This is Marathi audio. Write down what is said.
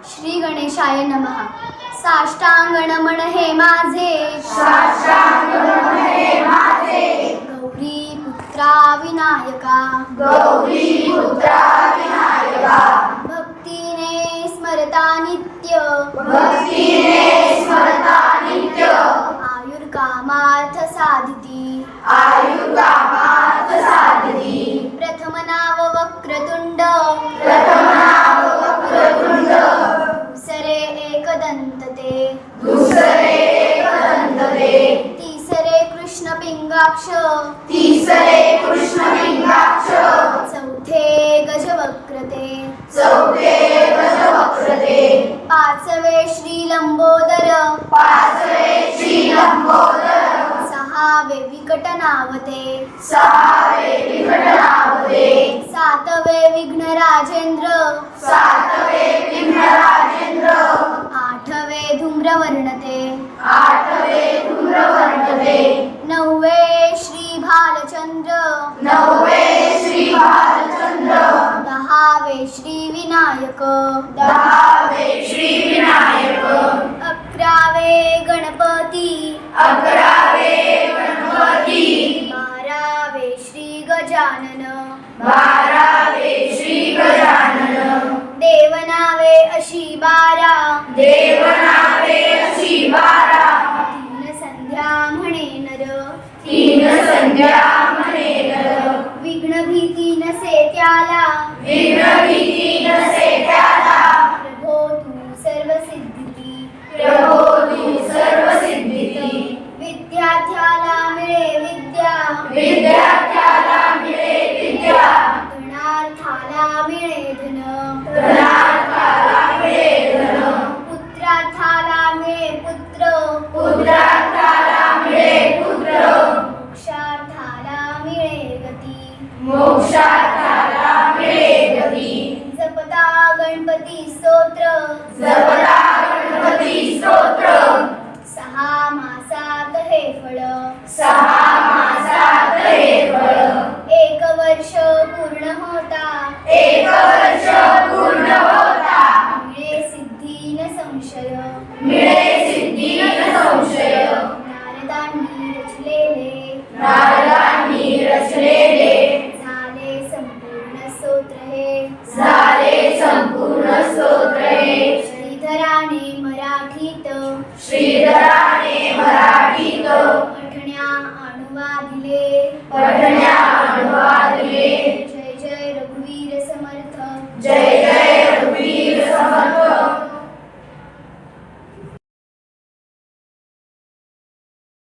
श्री गणेशाय नमः। साष्टांग नमन हे माझे, साष्टांग नमन हे माझे, गौरी पुत्रा विनायका, गौरी पुत्रा विनायका, भक्तीने स्मरता नित्य, भक्तीने स्मरता नित्य, आयुर्कामार्थ साधिती, आयुर्कामार्थ साधिती, प्रथम नाव वक्रतुंड, प्रथम नाम वक्रतुंड, दुसरे एकदंत ते, दुसरे एकदंत ते, तिसरे कृष्ण पिंगाक्ष, तिसरे कृष्ण पिंगाक्ष, चौथे गजवक्र ते, चौथे गजवक्र ते, पाचवे श्री लंबोदर, पाचवे श्री लंबोदर, सहावे विकट नावते, सहावे विकट नावते, सातवे विघ्न राजेंद्र, सातवे विघ्न राजेंद्र, आठवे धूम्रवर्णते, आठवे धूम्रवर्णते, नववे श्री भालचंद्र, नववे श्री भालचंद्र, दहावे श्री विनायक, दहावे श्री विनायक, अकरावे गणपती, अकरावे गणपती, बारावे श्री गजानन, बारावे श्री गजानन, देवनावे अशी बारा, देवनावे अशी बारा, तीन संध्या म्हणे नर, तीन संध्या म्हणे नर, विघ्न भीती नसे त्याला, विघ्न भीती नसे त्याला, प्रभो तू सर्व सिद्धिती, प्रभो तू सर्व सिद्धिती, विद्यार्थ्याला मिळे विद्या, विद्यार्थ्याला मिळे विद्या, धनार्थाला मिळे धन, धनार्थाला मिळे धन, पुत्रार्थाला मिळे पुत्र, पुत्रार्थाला मिळे पुत्र, मोक्षार्थाला मिळे गती, मोक्षार्थाला मिळे गती, जपता गणपती स्तोत्र, जपता गणपती स्तोत्र, सहा मासात हे फळ, सहा मासात हे फळ, एक वर्ष पूर्ण होता, एक वर्ष पूर्ण होता, मिळे सिद्धी न संशय, मिळे सिद्धी न संशय, नारदांनी रचलेले, नारदांनी रचलेले, झाले संपूर्ण स्तोत्र हे, झाले संपूर्ण स्तोत्र हे, श्रीधराने मराठीत, श्रीधराने मराठीत, पठण्या अनुवादिले, पठण्या